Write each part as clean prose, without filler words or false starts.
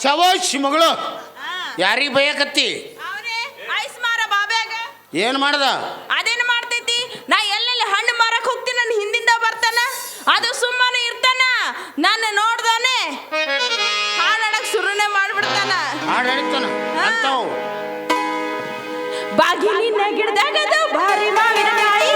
ಶವಾಶ್ ಮಗಳು ಯಾರಿಗೆ ಬೈಯಕತ್ತಿ? ಏನು ಮಾಡ್ದ? ಅದೇನು ಮಾಡ್ತೈತಿ? ನಾ ಎಲ್ಲೆಲ್ಲಿ ಹಣ್ಣು ಮಾರಕ್ ಹೋಗ್ತೀನಿ, ನನ್ನ ಹಿಂದಿಂದ ಬರ್ತಾನ, ಅದು ಸುಮ್ಮನೆ ಇರ್ತಾನ. ನನ್ನ ನೋಡ್ದಾನೆ ಹಾಡಾಡಕ್ ಶುರುನೇ ಮಾಡ್ಬಿಡ್ತಾನ. ಹಾಡು ಹೇಳ್ತಾನ ಅಂತಾವು. ಬಾಗಿಲಿನ ಗಿಡದಾಗದ ಭಾರಿ ಮಾವಿನಕಾಯಿ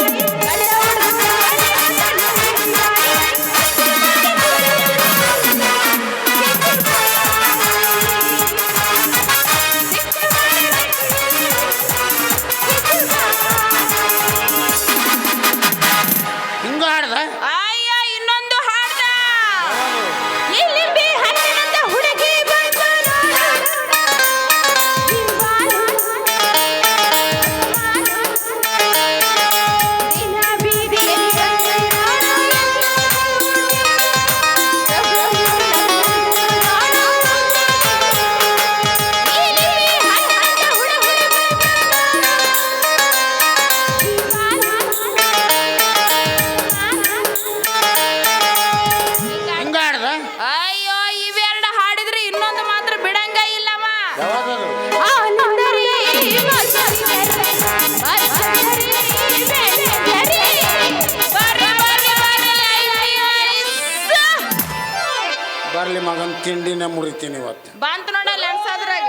ಬರ್ಲಿ ಮಗನ್ ತಿಂಡಿನ ಮುರಿತೀನಿ ಇವತ್ತು. ಬಂತು ನೋಡಲ್ಲ ಅನ್ಸಾದ್ರಾಗ.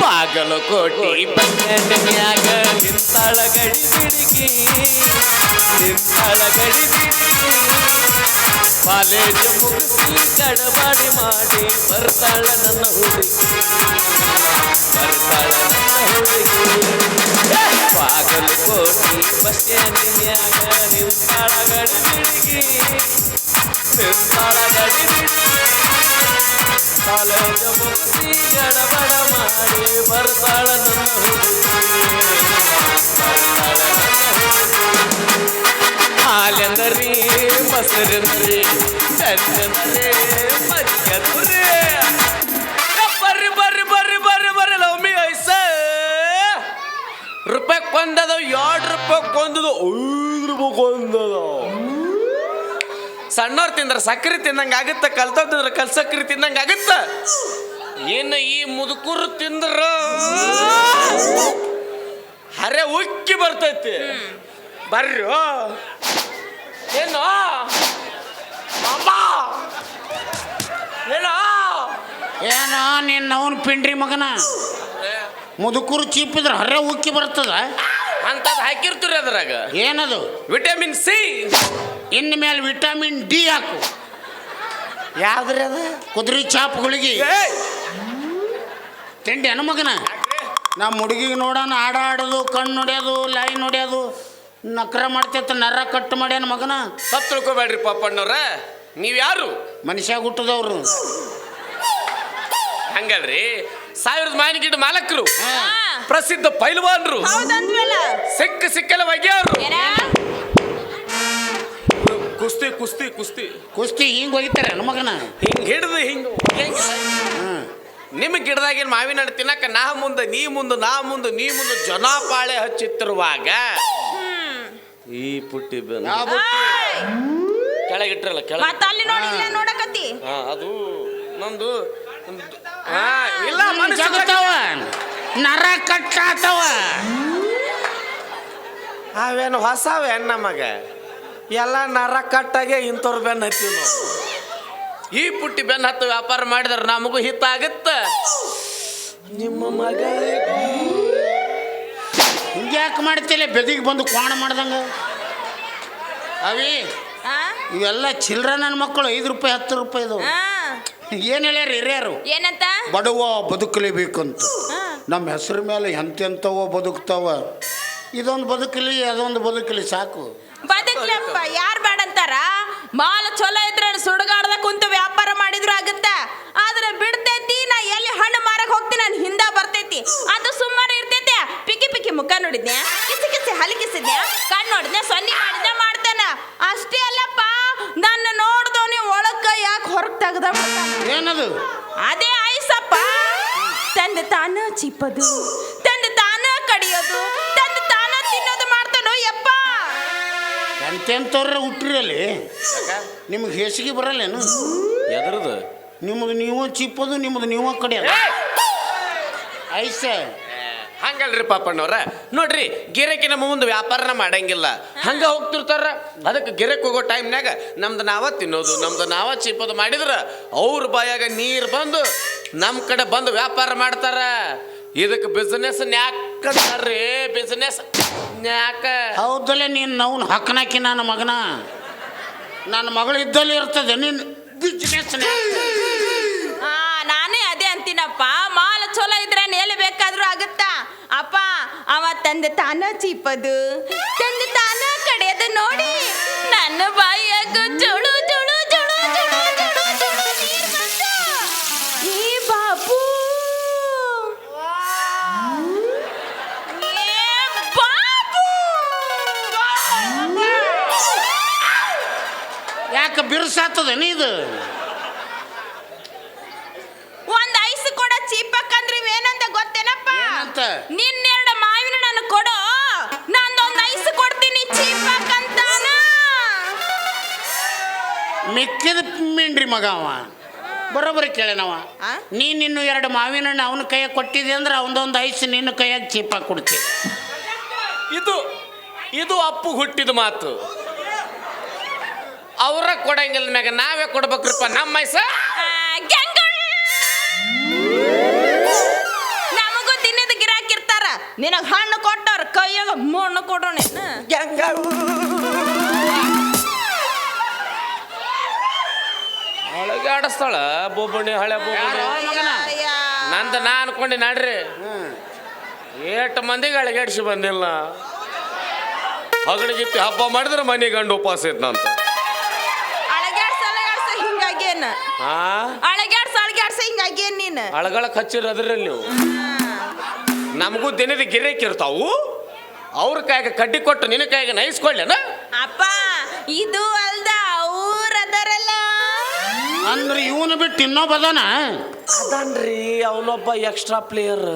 ಬಾಗಲಕೋಟಿ ಬಂಗನ್ಯಾಗ ನಿಂತಾಳ ಗಡಿ ಬಿಡಿಗಿ, ನಿಂತಾಳ ಗಡಿ ಬಿಡಿಗಿ. ಕಾಲೇಜ್ ಮುಗಿಸಿ ಗಡಬಡಿ ಮಾಡಿ ಬರ್ತಾಳ ನನ್ನ ಹುಡುಗಿ, ಬರ್ತಾಳ ನನ್ನ ಹುಡುಗಿ. ಬಾಗಲಕೋಟಿ ಬಸ್ ಸ್ಟ್ಯಾಂಡಿನ್ಯಾಗ ನಿಂತಾಳ ಗಡಿ ಬಿಡಿಗಿ, ನಿಂತಾಳ ಗಡಿ ಬಿಡಿಗಿ. ಕಾಲೇಜ್ ಮುಗಿಸಿ ಗಡಬಡ ಮಾಡಿ ಬರ್ತಾಳ ನನ್ನ ಹುಡುಗಿ, ಬರ್ತಾಳ ನನ್ನ ಹುಡುಗಿ. ಹಾಲೆಂದರಿ ಮೊಸರೆಂದ್ರಿ ಚಂದಂದ್ರೆ ಮಜ್ಜಂದ್ರೆ. ಬರ್ರಿ ಬರ್ರಿ ಬರ್ರಿ ಬರ್ರಿ ಬರ್ರಿ ಲವ್ ಮಿ ಐಸ. ರೂಪಾಯಿ ಕೊಂದದ, 2 ರೂಪಾಯಿ ಕೊಂದದ, 5 ರೂಪಾಯಿ ಕೊಂದದ. ಸಣ್ಣವ್ರು ತಿಂದ್ರೆ ಸಕ್ಕರೆ ತಿಂದಂಗೆ ಆಗುತ್ತೆ, ಕಲ್ತವ್ರು ತಿಂದ್ರೆ ಕಲ್ಸಕ್ರಿ ತಿಂದಂಗೆ ಆಗುತ್ತೆ. ಇನ್ನು ಈ ಮುದುಕರು ತಿಂದ್ರ ಹರೆ ಉಕ್ಕಿ ಬರ್ತೈತಿ. ಬರ್ರಿ ಏನು ಏನೋ ನಿನ್ನ ಅವನು ಪಿಂಡ್ರಿ ಮಗನ. ಮುದುಕರು ಚೀಪಿದ್ರೆ ಹರ್ರೆ ಉಕ್ಕಿ ಬರ್ತದ ಅಂತದ್ ಹಾಕಿರ್ತೀರಿ ಅದ್ರಾಗ. ಏನದು? Vitamin C. ಇನ್ನು ಮೇಲೆ ವಿಟಮಿನ್ ಡಿ ಹಾಕು. ಯಾವ್ದ್ರಿ ಅದು? ಕುದುರೆ ಚಾಪ್ ಗುಳಿಗೆ ತಿಂಡಿ ಅನ್ನ ಮಗನ. ನಮ್ಮ ಹುಡುಗಿಗೆ ನೋಡೋಣ ಆಡೋದು, ಕಣ್ಣು ಹೊಡ್ಯೋದು, ಲೈನ್ ಹೊಡ್ಯೋದು, ನಕ್ರ ಮಾಡ್ತೈತ, ನರ ಕಟ್ ಮಾಡ್ಯಾನ ಮಗನ. ತಪ್ಪು ತಿಳ್ಕೊಬೇಡ್ರಿ ಪಾಪಣ್ಣವ್ರ, ನೀವು ಯಾರು? ಮನುಷ್ಯ ಹುಟ್ಟದವ್ರು. ಹಂಗಲ್ರಿ, 1000 ಮಾವಿನಗಿಡ ಮಾಲಕರು, ಪ್ರಸಿದ್ಧ ಪೈಲ್ವಾನ್ರು, ಸಿಕ್ಕೆಲ್ಲ ಒಗ್ಯಾವ್ರು. ಕುಸ್ತಿ ಕುಸ್ತಿ ಕುಸ್ತಿ ಕುಸ್ತಿ ಹಿಂಗ್ ಒಗಿತಾರೆ ನನ್ನ ಮಗನ. ಹಿಂಗ್ ಹಿಡ್ದು ಹಿಂಗ್ ನಿಮಗೆ ಗಿಡದಾಗೇನು ಮಾವಿನ ಹಣ್ಣು ತಿನ್ನಕ ನಾ ಮುಂದೆ ನೀ ಮುಂದೆ ನಾ ಮುಂದೆ ನೀ ಮುಂದೆ ಜನಾಪಾಳೆ ಹಚ್ಚಿತ್ತಿರುವಾಗ ಈ ಪುಟ್ಟಿ ಕೆಳಗಿಟ್ರಲ್ಲ ನೋಡಕತ್ತಿ. ಅದು ನಂದು ಇಲ್ಲ ಜಗತ್ತವ ನರ ಕಟ್ಟಾತವ. ಅವೇನು ಹೊಸವೇನು ನಮಗ ಎಲ್ಲ ನರ ಕಟ್ಟಾಗೆ ಇಂಥವ್ರು ಬೆನ್ನು ಹತ್ತೀವಿ ನಾವು. ಈ ಪುಟ್ಟಿ ಬೆನ್ನು ಹತ್ತು ವ್ಯಾಪಾರ ಮಾಡಿದ್ರೆ ನಮಗೂ ಹಿತ್ತಾಗತ್ತ. ನಿಮ್ಮ ಮಗಳಿಗೂ ಹಿಂಗ್ಯಾಕೆ ಮಾಡ್ತಿಲ್ಲ? ಬೆದಿಗೆ ಬಂದು ಕ್ವಾಣ ಮಾಡ್ದಂಗ ಅವಿ ಇವೆಲ್ಲ ಚಿಲ್ಡ್ರ ನನ್ನ ಮಕ್ಕಳು. 5 ರೂಪಾಯಿ 10 ರೂಪಾಯಿ ಇದು. ಏನ್ ಹೇಳ್ಯಾರ ಹಿರಿಯರು? ಏನಂತ? ಬಡವ ಬದುಕಲೇಬೇಕಂತ. ನಮ್ಮ ಹೆಸರು ಮೇಲೆ ಎಂತೆಂಥವೋ ಬದುಕ್ತಾವ. ಇದೊಂದು ಬದುಕಲಿ ಅದೊಂದು ಬದುಕಲಿ ಸಾಕು. ಬದುಕ್ಲಪ್ಪ, ಯಾರು ಬೇಡಂತಾರ? ಮಾಲ್ ಚಲೋ ಇದ್ರೆ ಸುಡುಗಾಡ್ದ ಕುಂತು ವ್ಯಾಪಾರ ಮಾಡಿದ್ರು ಆಗತ್ತ. ಆದ್ರೆ ಬಿಡ್ತೈತಿ, ನಾ ಎಲ್ಲಿ ಹಣ್ಣು ಮಾರಕ್ ಹೋಗ್ತೀನಿ ನಾನು ಹಿಂದ ಬರ್ತೈತಿ, ಅದು ಸುಮ್ಮನೆ ಇರ್ತೈತೆ. ಪಿಕ್ಕಿ ಪಿಕ್ಕಿ ಮುಖ ನೋಡಿದ್ನೆ, ಕಿಸಿ ಕಿಸಿ ಹಲಿಕಿಸಿದ್ನೆ, ಕಣ್ಣು ನೋಡಿದ್ನೆ, ಸೊನ್ನಿ ಮಾಡಿದ್ನೆ ಮಾಡ್ತಾನ. ಅಷ್ಟೇ ಅಲ್ಲಪ್ಪ, ನನ್ನ ನೋಡ್ದವನಿ ಒಳಕ್ಕ ಯಾಕೆ ಹೊರಗೆ ತೆಗ್ದ ಏನದು? ಅದೇ ಐಸಪ್ಪ. ತಂದೆ ತಾನ ಚಿಪ್ಪದು, ತಂದೆ ತಾನ ಕಡಿಯೋದು, ತಂದೆ ತಾನ ತಿನ್ನೋದು ಮಾಡ್ತಾನೋ ಯಪ್ಪ. ಎಂತೆಂಥವ್ರ ಹುಟ್ಟ್ರಿ ಅಲ್ಲಿ ನಿಮಗೆ ಹೇಸಿಗೆ ಬರಲ್ಲೇನು ಎದ್ರದು ನಿಮಗೆ ನೀವು ಚಿಪ್ಪದು ನಿಮ್ಮದು ನೀವು ಕಡಿಯೋದು ಐಸೆ ಹಂಗಲ್ರಿ ಪಾಪಣ್ಣವ್ರ ನೋಡ್ರಿ ಗಿರಕಿ ನಮ್ಮ ಮುಂದೆ ವ್ಯಾಪಾರನ ಮಾಡಂಗಿಲ್ಲ ಹಂಗ ಹೋಗ್ತಿರ್ತಾರ ಅದಕ್ಕೆ ಗಿರಕ್ ಹೋಗೋ ಟೈಮ್ನಾಗ ನಮ್ದು ನಾವ ತಿನ್ನೋದು ನಮ್ದು ನಾವ ಚಿಪ್ಪದು ಮಾಡಿದ್ರ ಅವ್ರ ಬಾಯಾಗ ನೀರು ಬಂದು ನಮ್ಮ ಕಡೆ ಬಂದು ವ್ಯಾಪಾರ ಮಾಡ್ತಾರ ಇದಕ್ಕೆ ಬಿಸ್ನೆಸ್ ನ್ಯಾಕಂತಾರ್ರಿ ಬಿಸ್ನೆಸ್ ನ್ಯಾಕ ಹೌದಲ್ಲೇ ನೀನು ನಾವು ಹಕ್ಕನಾಕಿ ನನ್ನ ಮಗನ ನನ್ನ ಮಗಳು ಇದ್ದಲ್ಲಿ ಇರ್ತದೆ ನೀನು ಬಿಸ್ನೆಸ್ ನಾನೇ ಅದೇ ಅಂತೀನಪ್ಪ ಮಾಲ ಚಲೋ ಇದ್ರೆ ಎಲ್ಲಿ ಬೇಕಾದ್ರೂ ಆಗುತ್ತಾ ಅಪ್ಪ ಅವ ತಂದೆ ತಾನ ಚೀಪದು ತಂದೆ ತಾನ ಕಡೆಯದು ನೋಡಿ ನನ್ನ ಬಾಯಿಯಾಗ ಜುಳು ಜುಳು ಜುಳು ಜುಳು ಜುಳು ಜುಳು ನೀರ್ ಬಂತು. ಈ ಬಾಬು ಏ ಬಾಬು ಯಾಕೆ ಬಿರ್ಸಾತದೇನು ಇದು ಒಂದ್ ಐಸ್ ಕೊಡ ಚೀಪಕ್ಕಂದ್ರೆ ಏನಂತ ಗೊತ್ತೇನಪ್ಪ ಏನಂತ? ನಿನ್ನೆರಡು ಮಾವಿನ ನಾನು ಕೊಡೋ ನಂದೊಂದ್ ಐಸ್ ಕೊಡ್ತೀನಿ ಚೀಪಕ್ಕಂತಾನ ಮಿಕ್ಕಿದ ಮಿಂಡ್ರಿ ಮಗ ಅವ ಬರೋಬ್ಬರಿ ಕೇಳೇನವ ನೀನಿನ್ನು 2 ಮಾವಿನ ಹಣ್ಣು ಅವನ ಕೈಯಾಗ ಕೊಟ್ಟಿದ್ದೆ ಅಂದ್ರೆ ಅವನದೊಂದು ಐಸ್ ನಿನ್ನ ಕೈಯಾಗ ಚೀಪಾಗಿ ಕೊಡ್ತೀವಿ ಇದು ಇದು ಅಪ್ಪು ಹುಟ್ಟಿದ ಮಾತು ಅವ್ರ ಕೊಡಂಗಿಲ್ಲ ಮ್ಯಾಗ ನಾವೇ ಕೊಡ್ಬೇಕ್ರಪ್ಪ ನಮ್ಮ ಐಸ ನಮಗೂ ತಿನ್ನದ ಗಿರಾಕಿರ್ತಾರ ನಿನಗ ಹಣ್ಣು ಕೊಟ್ಟವ್ರ ಕೈಯಾಗ ಮಣ್ಣು ಕೊಡೋಣ ಅಳಗಾಡಿಸ್ತಾಳ ಬೋಬಣಿ ಹಳೆ ಬೋಬಣಿ ನಂದು ನಾ ಅನ್ಕೊಂಡೆ ನಡ್ರಿ ಏಟು ಮಂದಿಗೆ ಅಳಗಾಡಿಸಿ ಬಂದಿಲ್ಲ ಹಗಣಿಗಿತ್ತಿ ಹಬ್ಬ ಮಾಡಿದ್ರೆ ಮನೆ ಗಂಡು ಉಪವಾಸ ಇದ್ನಂತ ಅಳಗ್ಯಾಡ್ಸ ಹಿಂಗಾಗೇನ ಹಾ ಅಳಗ್ಯಾಡ್ಸ ಹಿಂಗಾಗೇನ್ ನೀನು ಅಳಗಳಕ್ಕೆ ಹಚ್ಚಿರದ್ರಲ್ಲಿ ನೀವು ನಮಗೂ ದಿನದ ಗಿರೇಕಿ ಇರ್ತಾವು ಅವ್ರ ಕೈಗೆ ಕಡ್ಡಿ ಕೊಟ್ಟು ನಿನ್ನ ಕೈಗೆ ನೈಸ್ಕೊಳ್ಳೇನ ಅಪ್ಪ ಇದು ಅಲ್ದ ಅವ್ರ ಅದರಲ್ಲ ಅಂದ್ರೆ ಇವನು ಬಿಟ್ಟು ಇನ್ನೊಬ್ಬ ಅದಾನ ಅದನ್ರಿ ಅವನೊಬ್ಬ ಎಕ್ಸ್ಟ್ರಾ ಪ್ಲೇಯರ್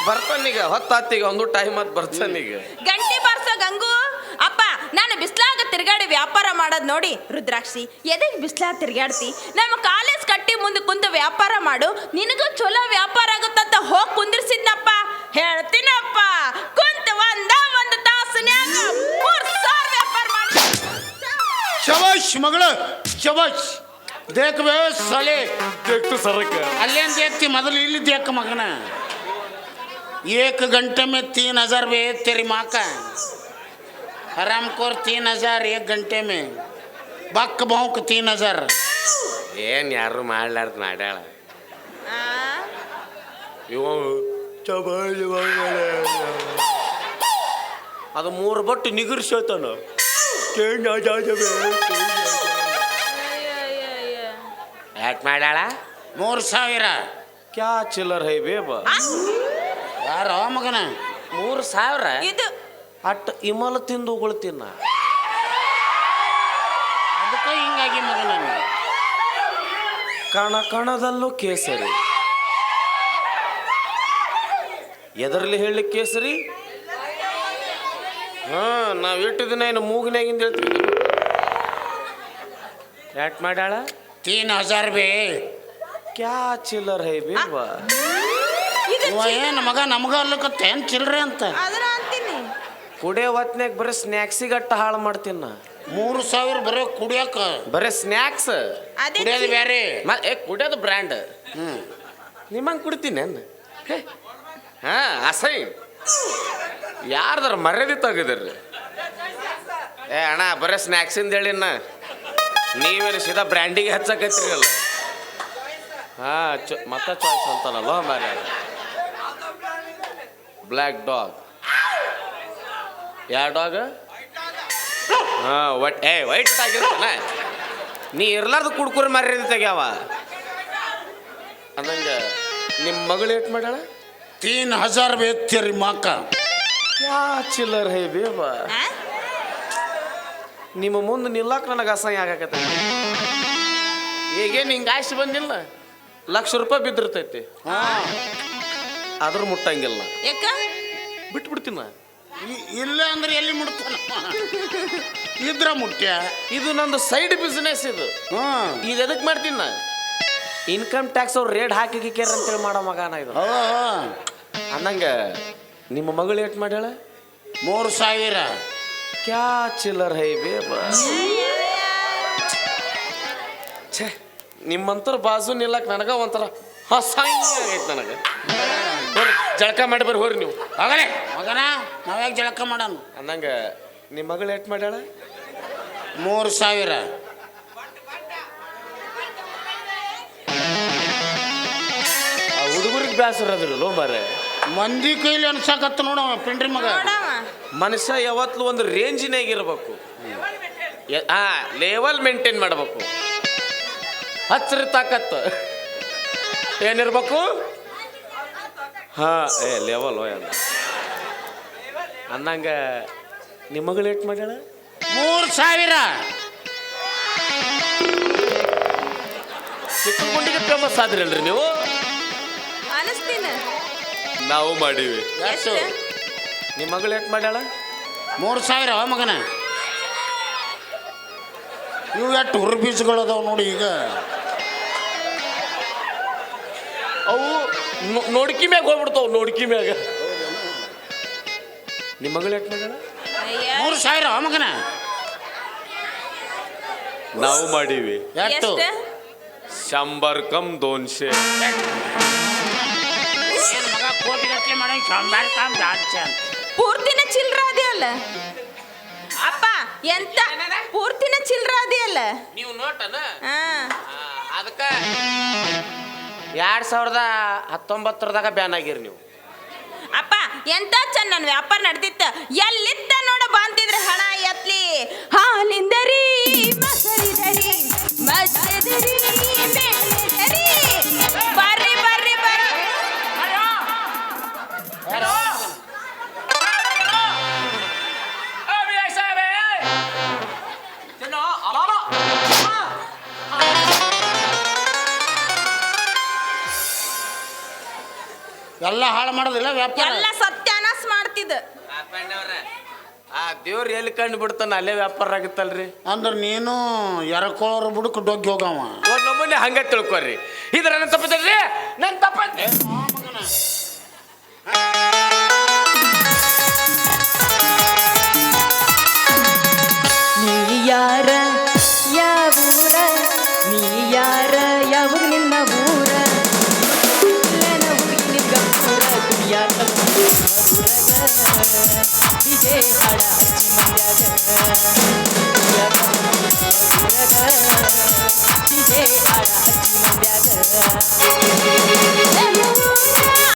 ಬರ್ತಾನೀಗ ಹೊತ್ತಾತೀಗ ಒಂದು ಟೈಮ್ ಅದು ಬರ್ತಾನೀಗ ಗಂಟಿ ಬಾರ್ಸೋ ಗಂಗು ಅಪ್ಪ ನಾನು ಬಿಸ್ಲಾಗ ತಿರ್ಗಾಡಿ ವ್ಯಾಪಾರ ಮಾಡೋದ್ ನೋಡಿ ರುದ್ರಾಕ್ಷಿ ಎದಕ್ ಬಿಸ್ಲಾಗ ತಿರ್ಗಾಡ್ತಿ ನಮ್ಮ ಕಾಲೇಜ್ ಕಟ್ಟಿ ಮುಂದೆ ಕುಂತು ವ್ಯಾಪಾರ ಮಾಡು ನಿನಗೂ ಚಲೋ ವ್ಯಾಪಾರ ಆಗುತ್ತಂತ ಹೋಗಿ ಕುಂದಿರ್ಸಿದ್ನಪ್ಪ ಹೇಳ್ತೀನಪ್ಪ ಕುಂತ ಒಂದು ತಾಸನ್ಯಾಗ 3,000 ವ್ಯಾಪಾರ ಮಾಡಿ ಶಬಾಷ್ ಮಗಳು ಶಬಾಷ್ ದೇಖ ಬೇ ಸಲೆ देखतो सरक ಅಲ್ಲೇನು ದೇಕ್ತಿ ಮೊದಲು ಇಲ್ಲಿ ದೇಕ ಮಗನ 1 घंटे में 3,000 बे तेरी माँ का हरामखोर 3,000 1 घंटे में बक भौंक 3,000 ಏನ್ ಯಾರು ಮಾಡ್ಲಾರ್ದ ಮಾಡ್ಯಾಳ ಇವ ಅದು 3 ಬಟ್ಟು ನಿಗುರ್ಸೋತಾನ ಯಾಕೆ ಮಾಡ್ಯಾಳ 3,000 ಕ್ಯಾ ಚಿಲ್ಲರ್ ಹೈ ಬೇಬ ಯಾರೋ ಮಗನ 3,000 ಇದು ಅಟ್ ಇಮಲ ತಿಂದು ಉಗುಳ್ತೀನ ಅದಕ್ಕೆ ಹಿಂಗಾಗಿ ಮಗನ ಕಣ ಕಣದಲ್ಲೂ ಕೇಸರಿ ಎದರಲ್ಲಿ ಹೇಳಿ ಕೇಸರಿ ಹಾ ನಾವ್ ಇಟ್ಟು ದಿನ ಏನು ಮೂಗಿನಾಗಿಂದ ಹೇಳ್ತೀವಿ ಯಾಕೆ ಮಾಡ್ಯಾಳ 3,000 ಬೇ ಕ್ಯಾ ಚಿಲ್ಲರ್ ಹೈ ಬೇಬ ಇವ ಏನು ಮಗ ನಮಗ ಅಲ್ಲಕತ್ತ ಏನು ಚಿಲ್ರೆ ಅಂತ ಅದನ್ನ ಅಂತೀನಿ ಕುಡಿಯೋ ಹೊತ್ನ್ಯಾಗ ಬರೀ ಸ್ನ್ಯಾಕ್ಸಿಗೆ ಅಟ್ಟ ಹಾಳು ಮಾಡ್ತೀನಿ ನಾ 3,000 ಬರೋ ಕುಡಿಯಕ ಬರೀ ಸ್ನ್ಯಾಕ್ಸ್ ಅದೇ ಕುಡಿಯೋದು ಬೇರೆ ಕುಡಿಯೋದು ಬ್ರ್ಯಾಂಡ್ ಹ್ಞೂ ನಿಮ್ಮಂಗೆ ಕುಡಿತೀನಿ ನಾನು ಹಾ ಅಸಹ್ಯ ಯಾರ್ದಾರ ಮರ್ಯಾದೆ ತೆಗೆದಿರ್ರಿ ಏ ಅಣ್ಣ ಬರೀ ಸ್ನ್ಯಾಕ್ಸಿಂದ ಹೇಳಿನ ನೀವೇನು ಸೀದಾ ಬ್ರ್ಯಾಂಡಿಗೆ ಹಚ್ಚಕತ್ತೀರಿ ಅಲ್ಲ ಹಾ ಮತ್ತೆ ಚಾಯ್ಸ್ ಅಂತಾನಲ್ಲ ಮಾರ್ಯ ಬ್ಲ್ಯಾಕ್ ಡಾಗ್ ಯಾವ ಡಾಗ್ ಹಾ ವೈಟ್ ಆಗಿರ್ತಾನ ನೀ ಇರ್ಲಾರ್ದು ಕುಡ್ಕುರಿ ಮರ್ಯಾದೆ ತೆಗ್ಯಾವ ಅಂದಂಗ ನಿಮ್ಮ ಮಗಳು ಏಟ್ ಮಾಡ್ಯಾಳ 3,000 ಬೇ तेरी माँ का ಯಾ ಚಿಲ್ಲರ್ ಹೇ ಬೇವ ನಿಮ್ಮ ಮುಂದೆ ನಿಲ್ಲಕ್ಕೆ ನನಗೆ ಅಸಹ್ಯ ಆಗಾಕತ್ತ ಈಗೇನು ಹಿಂಗೆ ಆಯ್ಸಿ ಬಂದಿಲ್ಲ ₹1,00,000 ಬಿದ್ದಿರ್ತೈತಿ ಆದ್ರೂ ಮುಟ್ಟಂಗಿಲ್ಲ ಯಾಕ ಬಿಟ್ಬಿಡ್ತೀನ ಇಲ್ಲ ಅಂದ್ರೆ ಎಲ್ಲಿ ಮುಡ್ತಾನ ಇದ್ರ ಮುಟ್ಯ. ಇದು ನಂದು ಸೈಡ್ ಬಿಸ್ನೆಸ್ ಇದು. ಹ್ಮ್ ಇದು ಎದಕ್ ಮಾಡ್ತೀನಿ ನಾ? ಇನ್ಕಮ್ ಟ್ಯಾಕ್ಸ್ ಅವ್ರು ರೇಟ್ ಹಾಕಿಕ್ಯಾರ ಅಂತೇಳಿ ಮಾಡೋ ಮಗನ ಇದು. ಅಂದಂಗ ನಿಮ್ಮ ಮಗಳು ಏಟ್ ಮಾಡ್ಯಾಳ? 3,000. ಕ್ಯಾ ಚಿಲ್ಲರ್ ಹೈ ಬೇಬ. ಛೇ, ನಿಮ್ಮಂತರ ಬಾಜು ನಿಲ್ಲಕ್ ನನಗ ಒಂಥರ ಆಗೈತೆ ನನಗೆ. ಬರ್ರಿ ಜಳಕ ಮಾಡಿ ಬರ್ರಿ ಹೋರಿ ನೀವು. ಆಗಲೇ ಮಗನ ನಾವ್ಯಾಕೆ ಜಳಕ ಮಾಡೋಣ? ಅಂದಂಗ ನಿಮ್ಮ ಮಗಳು ಏಟ್ ಮಾಡ್ಯಾಳ? 3,000. ಆ ಹುಡುಗರಿಗೆ ಬೇಸರ ಅದ್ರಲ್ಲೋ ಮಾರೆ. ಮಂದಿ ಕೈಲಿ ಅನ್ಸಾಕತ್ತ ನೋಡ ಪಿಂಡ್ರಿ ಮಗ. ನೋಡವ ಮನುಷ್ಯ ಯಾವತ್ತೂ ಒಂದು ರೇಂಜಿನಾಗ ಇರ್ಬೇಕು. ಲೆವೆಲ್ ಮೇಂಟೈನ್ ಮಾಡಬೇಕು. ಹಚ್ಚರಿ ತಾಕತ್ತು ಏನಿರ್ಬೇಕು? ಹಾ ಲೆವೆಲ್ ಅಂದಂಗ ನಿಮ್ಮ ಮಗಳು ಏಟ್ ಮಾಡ್ಯಾಳ? 3,000. ಚಿಕ್ಕಗುಂಡಿಗೆ ಫೇಮಸ್ ಆದ್ರಲ್ರಿ ನೀವು. ಅನಿಸ್ತೀನಿ. ನಾವು ಮಾಡೀವಿ. ಎಷ್ಟು? ನಿಮ್ಮ ಮಗಳು ಏಟ್ ಮಾಡ್ಯಾಳ? 3,000 ಮಗನ. ಇವು ಎಷ್ಟು ಹುರು ಬೀಜಗಳು ಅದಾವ ನೋಡಿ ಈಗ. ಅವು ನೋಡ್ಕಿ ಮ್ಯಾಗ ಹೋಗ್ಬಿಡ್ತಾವ. ನೋಡ್ಕಿ ಮ್ಯಾಗ. ನಿಮ್ಮ ಮಗಳು ಏಟ್ ಮಾಡ್ಯಾಳ? 3,000 ಮಗನ. ನಾವು ಮಾಡೀವಿ. ಎಷ್ಟು? 100 ಕಮ್ 200. ಏನು ಮಗ ಕೋಟಿಗಟ್ಟಲೆ ಮಾಡೋ 100 ಕಮ್ 200. ಪೂರ್ತಿನ ಚಿಲ್ರ ಅದಿಯಲ್ಲ ಅಪ್ಪ. ಎಂತ ಪೂರ್ತಿನ ಚಿಲ್ರ ಅದಿಯಲ್ಲ ನೀವು ನೋಟನ ಹಾ. ಅದಕ್ಕೆ 2019 ಬ್ಯಾನ್ ಆಗಿರಿ ನೀವು. ಅಪ್ಪ ಎಂತ ಚಂದ ನನ್ನ ವ್ಯಾಪಾರ ನಡೆದಿತ್ತ. ಎಲ್ಲಿತ್ತ ನೋಡ ಬಂತಿದ್ರೆ ಹಣ ಎತ್ಲಿ. ಹಾಲಿಂದರಿ ಮೊಸರಿದರಿ ಮಜ್ಜದರಿ ಬೆಣ್ಣೆದರಿ. ಬರ್ರಿ ಬರ್ರಿ ಬರ್ರಿ. ಎಲ್ಲ ಹಾಳು ಮಾಡೋದಿಲ್ಲ ವ್ಯಾಪಾರ. ಎಲ್ಲ ಸತ್ಯಾನಾಶ ಮಾಡ್ತಿದ್ದ. ಆ ದೇವ್ರು ಎಲ್ಲಿ ಕಂಡು ಬಿಡ್ತಾನ ಅಲ್ಲೇ ವ್ಯಾಪಾರ ಆಗುತ್ತಲ್ರಿ. ಅಂದ್ರೆ ನೀನು ಎರಕೋಳವ್ರ ಬುಡಕ್ಕೆ ಡೊಗ್ಗಿ ಹೋಗವ. ಒಂದ್ ನಮ್ಮನೆ ಹಂಗ ತಿಳ್ಕೊರಿ. ಇದ್ರ ನನ್ನ ತಪ್ಪದ್ರಿ. ನನ್ನ ತಪ್ಪತ್ತೆ. ನೀ ಯಾರ ಯಾವೂರ? ನೀ ಯಾರ ಯಾವೂರ? ನಿನ್ನ ಊರ ಹುಡುಗಿನ ಗಂಪೂರ ದುನಿಯಾದ ಇದೇ ಹಾಡ ಹಚ್ಚಿ ಮಂಡ್ಯಾಗ. ಇದೇ ಹಾಡ ಹಚ್ಚಿ ಮಂಡ್ಯಾಗ.